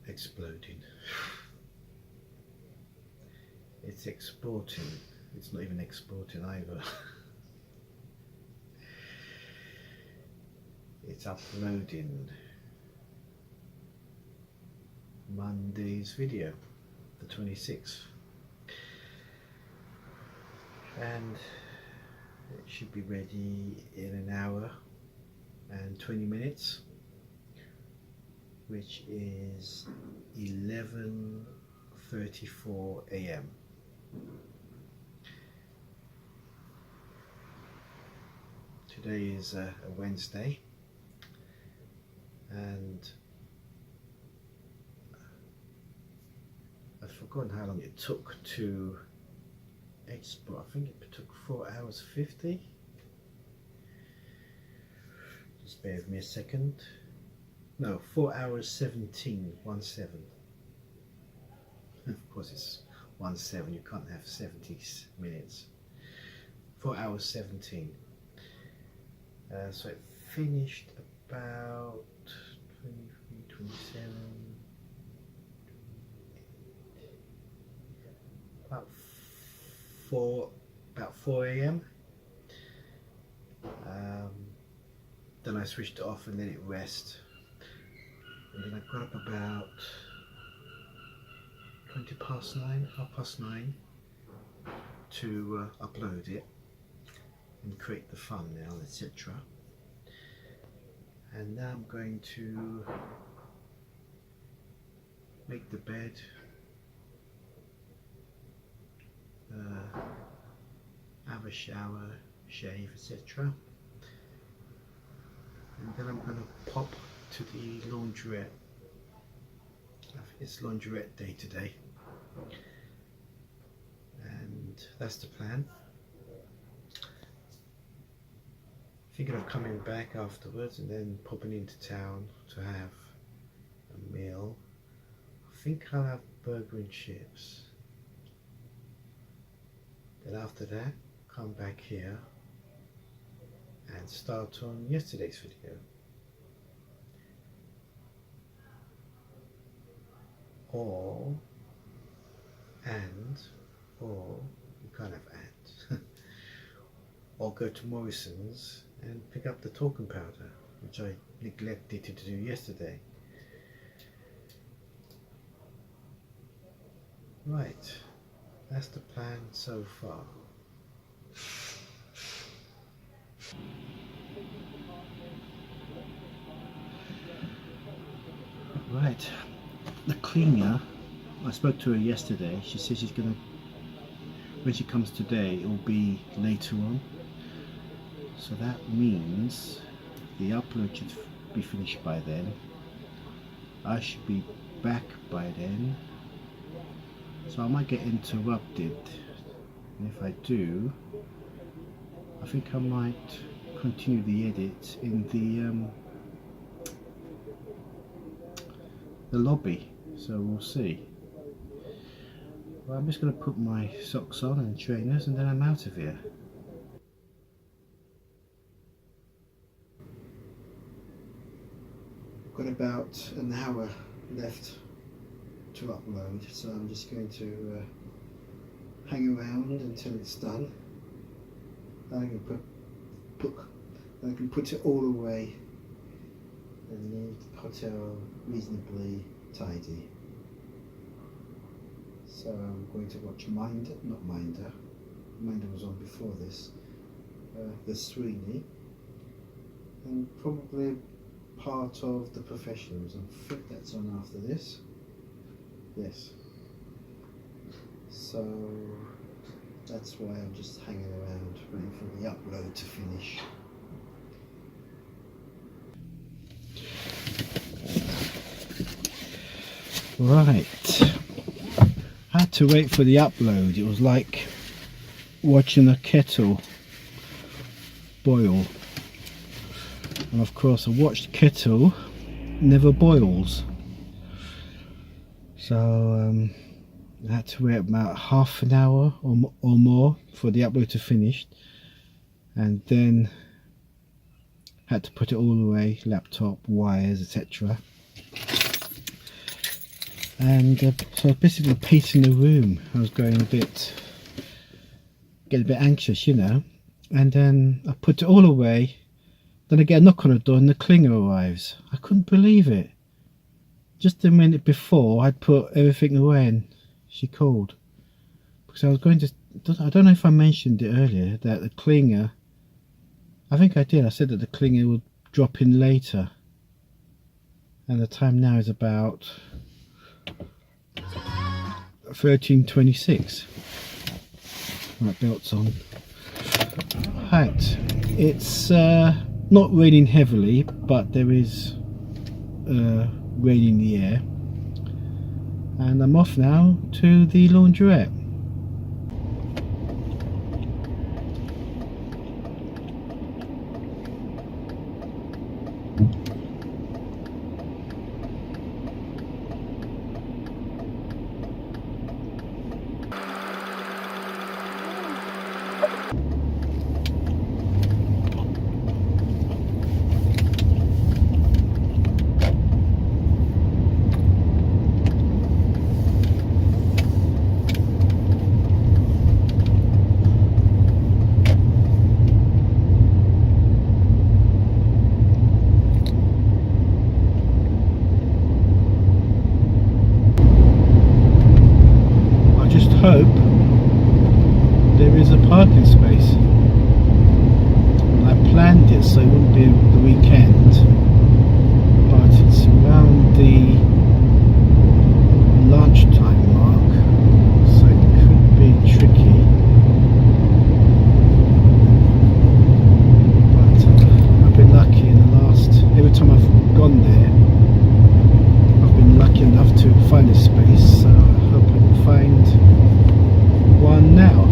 exploding. It's exporting. It's not even exporting either. It's uploading Monday's video, the 26th, and it should be ready in an hour and 20 minutes, which is 11:34 AM. Today is a Wednesday, and I've forgotten how long it took to export. I think it took 4 hours 50. Just bear with me a second. No, 4 hours 17. Of course it's 17, you can't have 70 minutes. 4 hours 17. So it finished about 23, 27, about 4 AM. Then I switched it off and let it rest, and then I got up about 9:20 to upload it and create the thumbnail, etc. And now I'm going to make the bed, have a shower, shave, etc. And then I'm going to pop to the launderette. It's launderette day today, and that's the plan. Thinking of coming back afterwards and then popping into town to have a meal. I think I'll have burger and chips. Then after that, come back here and start on yesterday's video. Or you can't have and or go to Morrison's and pick up the talcum powder, which I neglected to do yesterday. Right, that's the plan so far. Right, the cleaner, I spoke to her yesterday. She says she's gonna, when she comes today, it will be later on. So that means the upload should be finished by then. I should be back by then. So I might get interrupted. And if I do, I think I might continue the edit in the lobby. So we'll see. Well, I'm just going to put my socks on and trainers, and then I'm out of here. Got about an hour left to upload, so I'm just going to hang around until it's done. I can put it all away and leave the hotel reasonably tidy. So I'm going to watch Minder was on before this, the Sweeney, and probably part of The Professionals. I think that's on after this. Yes. So that's why I'm just hanging around waiting for the upload to finish. Right. I had to wait for the upload. It was like watching a kettle boil. And of course a watched kettle never boils. So I had to wait about half an hour or more for the upload to finish, and then had to put it all away, laptop, wires, etc. and so I was basically pacing the room. I was getting a bit anxious, you know, and then I put it all away. Then I get a knock on the door and the clinger arrives. I couldn't believe it. Just a minute before I'd put everything away and she called. Because I was going to, I don't know if I mentioned it earlier, that the clinger, I think I did, I said that the clinger would drop in later. And the time now is about 13:26. Right, belts on. Right, it's not raining heavily, but there is rain in the air. And I'm off now to the launderette. Hope there is a parking space. I planned it so it wouldn't be the weekend, but it's around the lunchtime mark, so it could be tricky. But I've been lucky in the last, every time I've gone there, I've been lucky enough to find a space, so I hope I can find one now.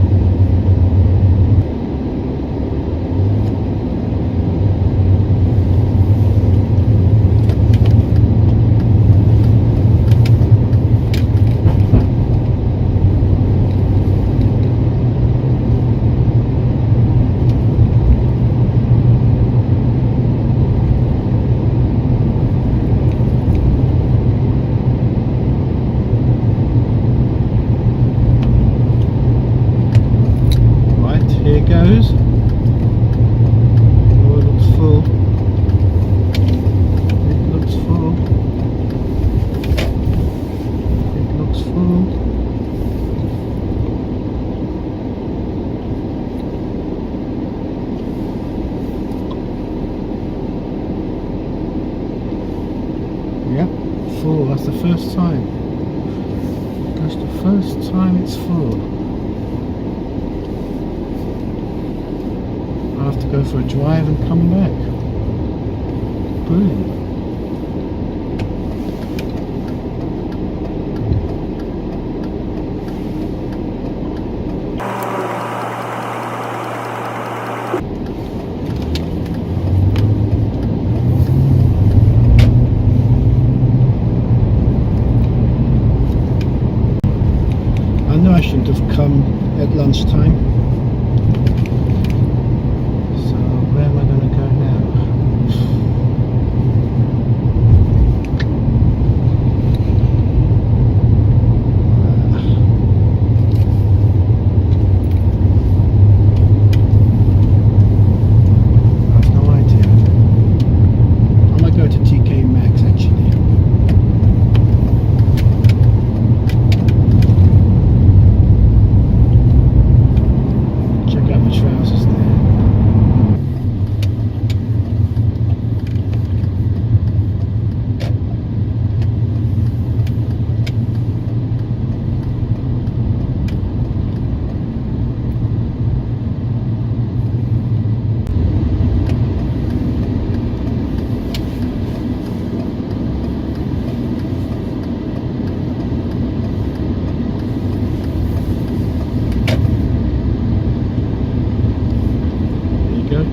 Goes. Oh, it looks full. It looks full. It looks full. Yep, full. That's the first time. That's the first time it's full. I have to go for a drive and come back. Brilliant. I know I shouldn't have come at lunchtime. Where am I going to go now? I have no idea. I might go to TK Maxx actually. Check out my trousers there.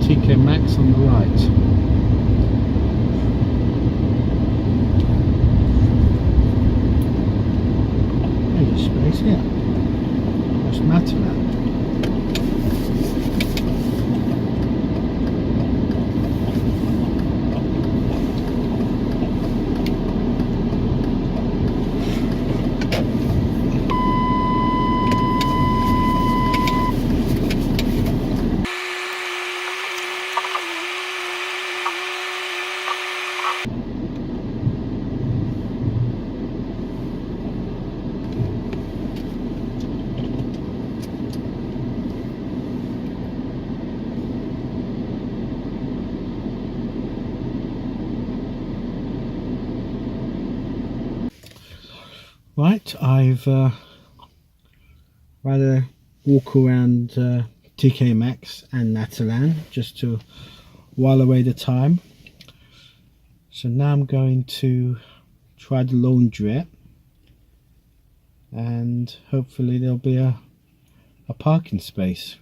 TK Maxx on the right. There's a space here. That's Matalan. Right, I've had a walk around TK Maxx and Matalan just to while away the time. So now I'm going to try the launderette, and hopefully there'll be a parking space.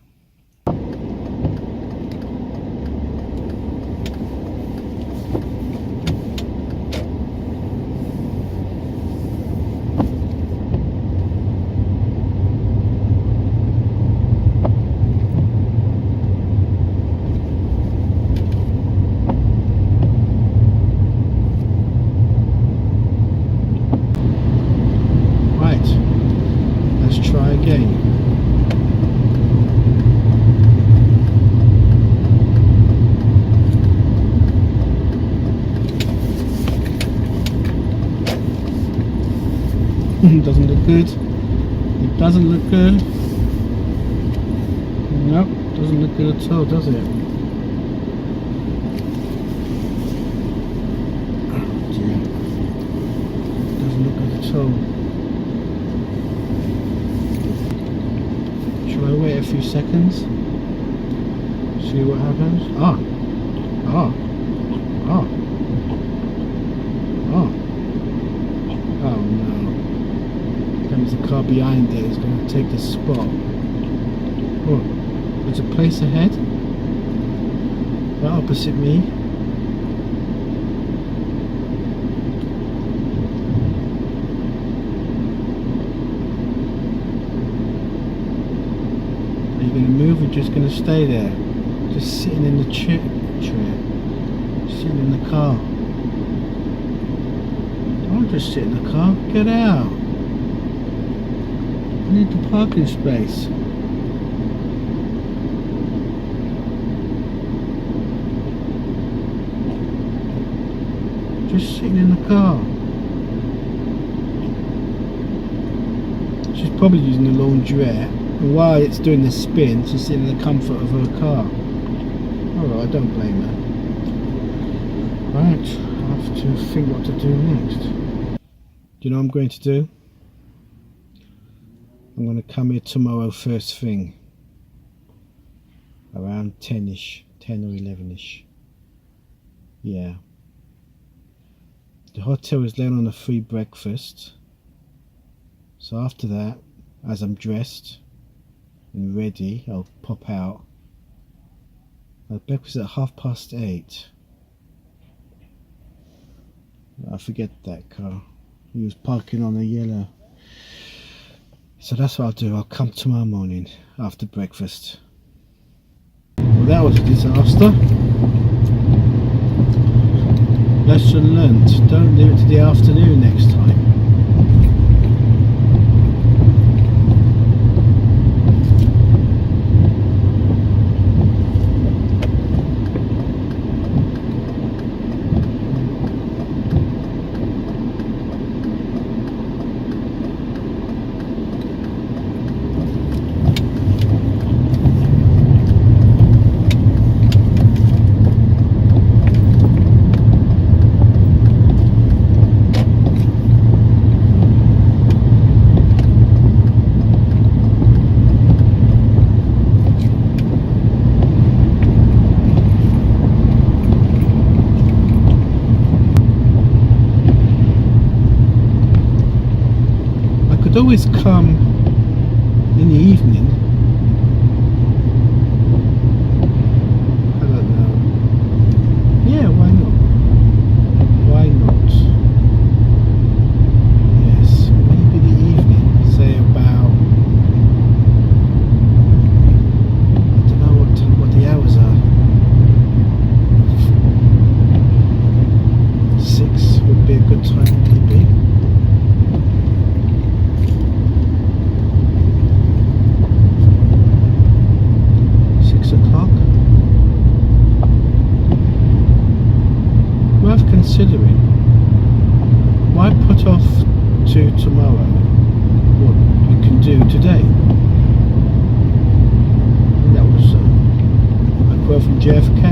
Try again. Doesn't look good. It doesn't look good. Nope, doesn't look good at all, does it? Oh dear. Doesn't look good at all. Shall I wait a few seconds? See what happens? Oh no. Comes the car behind it is going to take the spot. Oh, there's a place ahead. Right opposite me. Are you going to move or just going to stay there? Just sitting in the chair. Sitting in the car. Don't just sit in the car. Get out. I need the parking space. Just sitting in the car. She's probably using the launderette. And while it's doing the spin, she's sitting in the comfort of her car. Alright, I don't blame her. Right, I have to think what to do next. Do you know what I'm going to do? I'm going to come here tomorrow first thing. Around 10ish, 10 or 11ish. Yeah. The hotel is laying on a free breakfast. So after that, as I'm dressed and ready, I'll pop out. My breakfast at 8:30. I forget that car. He was parking on a yellow. So that's what I'll do. I'll come tomorrow morning after breakfast. Well, that was a disaster. Lesson learnt. Don't leave it to the afternoon next time. Always come in the evening. I don't know. Yeah, why not? Why not? Yes, maybe the evening. Say about, I don't know what the hours are. 6 would be a good time, maybe. Considering, why put off to tomorrow what you can do today? That was a quote from JFK.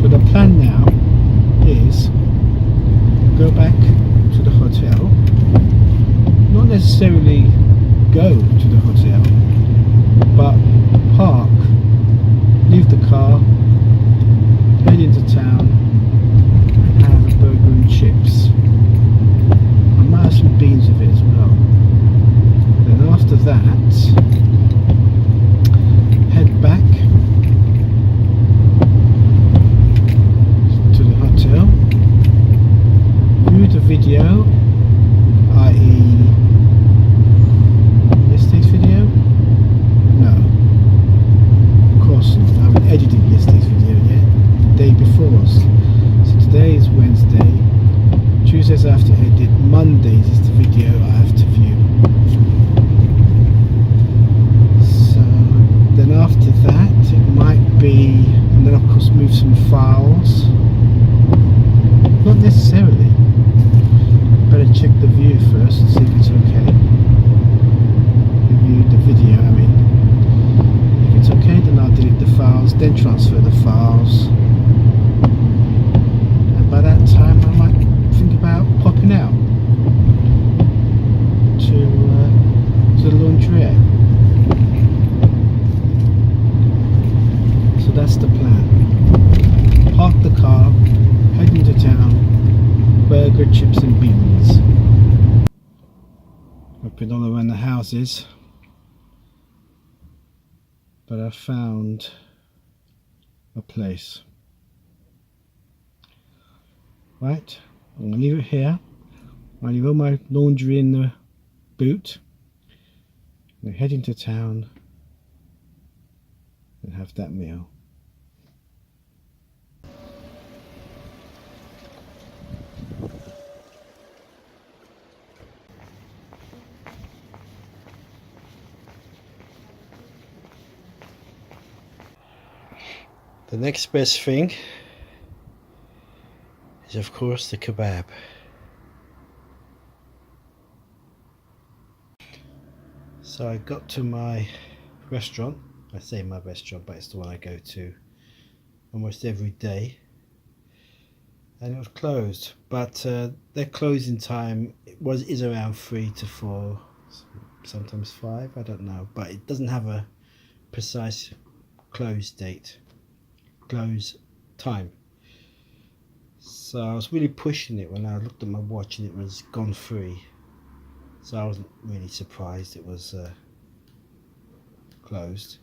So the plan now is go back to the hotel, necessarily go to the hotel, but park, leave the car, head into town, have a burger and chips. I might have some beans with it as well. Then after that, head back to the hotel, view the video, i.e. yesterday's video? No, of course not. I haven't edited yesterday's video yet, the day before's. So today is Wednesday, Tuesdays I have to edit, Mondays is the video I have to view. So then after that it might be, and then of course move some files. Not necessarily. Better check the view first and see if it's okay. Review the video, I mean. If it's okay, then I'll delete the files, then transfer the files. And by that time I might think about popping out to the launderette. So that's the plan. Park the car, head into town, burger, chips and beans. I've been all around the houses, but I found a place. Right, I'm going to leave it here. I'll leave all my laundry in the boot. I'm going to head into town and have that meal. The next best thing is of course the kebab. So I got to my restaurant, I say my restaurant, but it's the one I go to almost every day, and it was closed, but their closing time is around 3 to 4, sometimes 5, I don't know, but it doesn't have a precise close date, close time. So I was really pushing it when I looked at my watch and it was gone free. So I wasn't really surprised it was closed.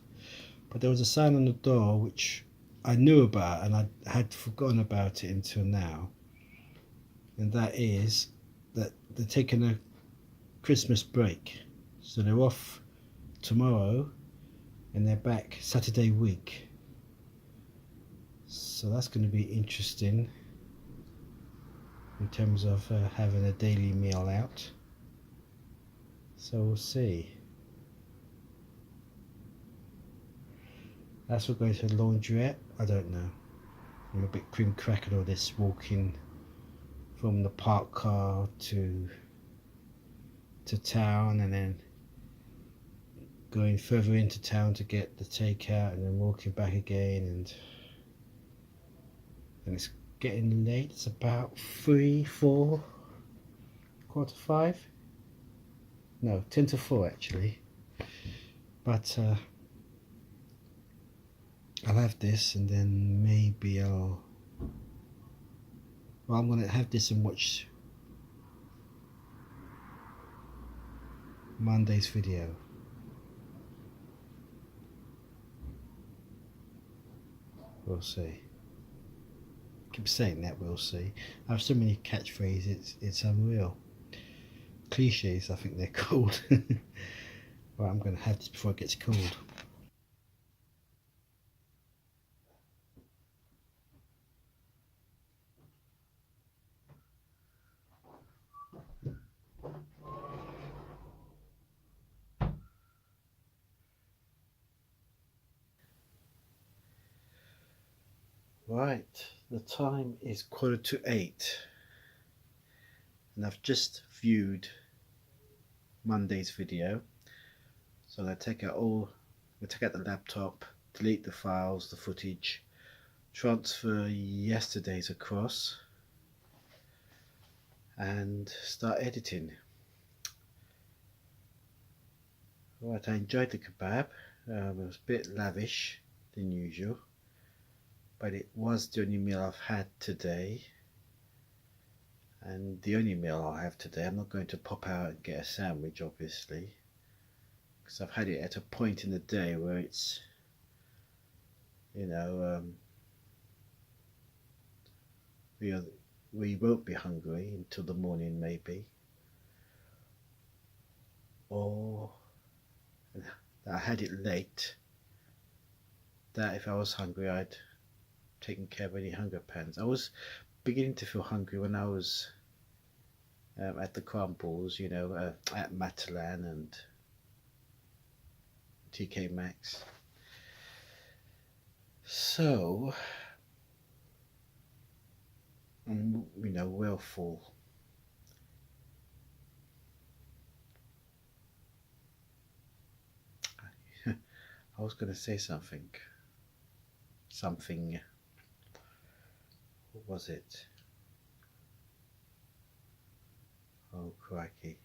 But there was a sign on the door which I knew about and I had forgotten about it until now. And that is that they're taking a Christmas break. So they're off tomorrow and they're back Saturday week. So that's going to be interesting in terms of having a daily meal out. So we'll see. As for going to the launderette, I don't know. I'm a bit cream cracking all this walking from the park car to town and then going further into town to get the takeout and then walking back again, and it's getting late. It's about 3, 4, quarter 5. No, 10 to 4 actually. But I'll have this and then maybe I'm going to have this and watch Monday's video. We'll see. I keep saying that, we'll see. I have so many catchphrases, it's unreal. Cliches, I think they're called. Right, I'm going to have this before it gets cold. Right, the time is 7:45 and I've just viewed Monday's video. So I take out the laptop, delete the files, the footage, transfer yesterday's across and start editing. Right, I enjoyed the kebab. It was a bit lavish than usual, but it was the only meal I've had today, and the only meal I'll have today. I'm not going to pop out and get a sandwich, obviously, because I've had it at a point in the day where it's, you know, we won't be hungry until the morning maybe, or I had it late, that if I was hungry I'd taken care of any hunger pangs. I was beginning to feel hungry when I was at the crumbles, you know, at Matalan and TK Maxx. So I'm, you know, well full. I was going to say something. What was it? Oh, crikey.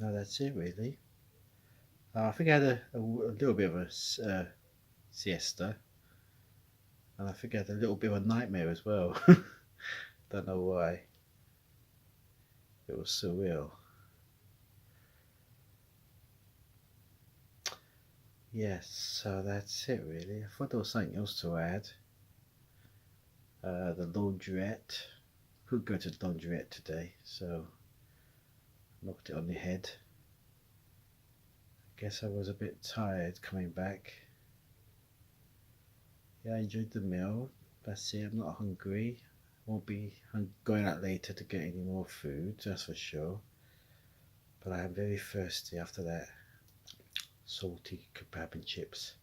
No, that's it really. I think I had a little bit of a siesta, and I think I had a little bit of a nightmare as well. Don't know why. It was surreal. Yes, so that's it really. I thought there was something else to add. The launderette. Could go to the launderette today, so knocked it on the head. I guess I was a bit tired coming back. Yeah, I enjoyed the meal. That's it, I'm not hungry. Won't be going out later to get any more food, that's for sure. But I am very thirsty after that salty kebab and chips.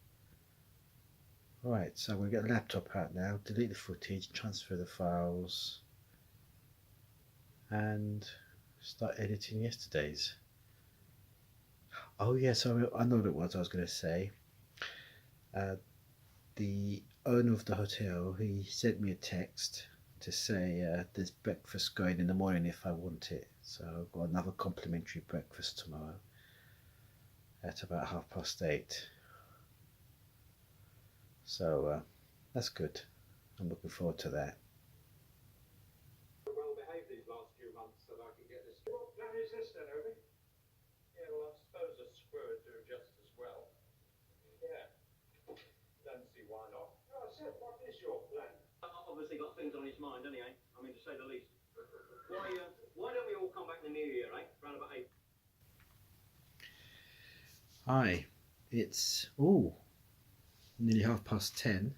Right, so I'm going to get the laptop out now, delete the footage, transfer the files, and start editing yesterday's. Oh yes, I know what it was I was going to say. The owner of the hotel, he sent me a text to say there's breakfast going in the morning if I want it. So I've got another complimentary breakfast tomorrow at about 8:30. So that's good. I'm looking forward to that. Well behaved these last few months that I can get this. What plan is this then, Obi? Yeah, well, I suppose a screw would do just as well. Yeah. Don't see why not. Oh, I said, what is your plan? Obviously got things on his mind anyway. I mean, to say the least. Why don't we all come back in the new year, eh? Round about 8. Hi, it's nearly 10:30.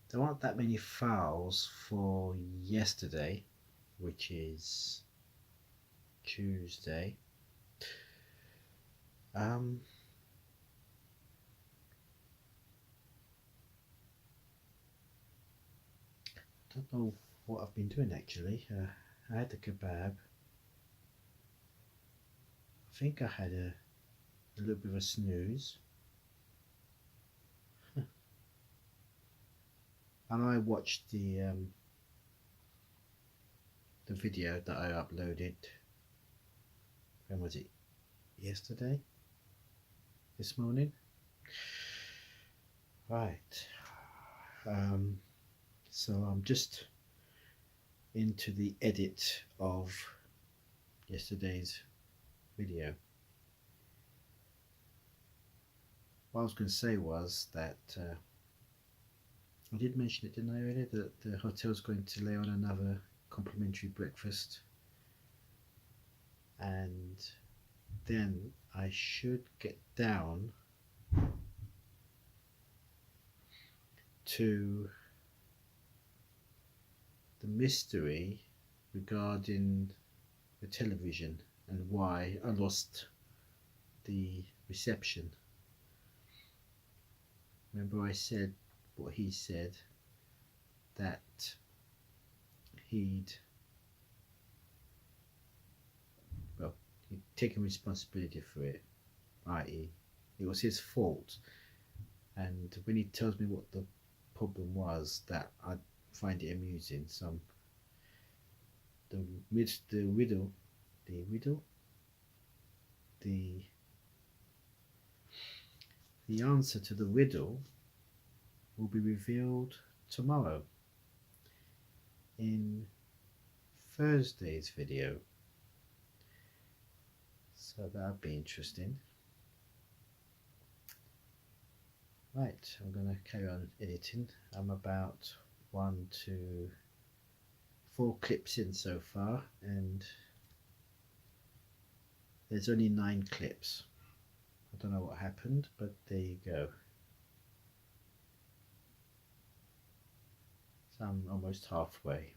There aren't that many files for yesterday, which is Tuesday. Don't know what I've been doing actually. I had the kebab. I think I had a little bit of a snooze. And I watched the video that I uploaded. When was it? Yesterday? This morning? Right. So I'm just into the edit of yesterday's video. What I was going to say was that I did mention it, didn't I, earlier, that the hotel's going to lay on another complimentary breakfast, and then I should get down to the mystery regarding the television and why I lost the reception. Remember I said what he said, that he'd taken responsibility for it, i.e. it was his fault, and when he tells me what the problem was, that I find it amusing. So the riddle, the answer to the riddle will be revealed tomorrow in Thursday's video. So that'll be interesting. Right, I'm going to carry on editing. I'm about 1 to 4 clips in so far, and there's only 9 clips. I don't know what happened, but there you go. So I'm almost halfway.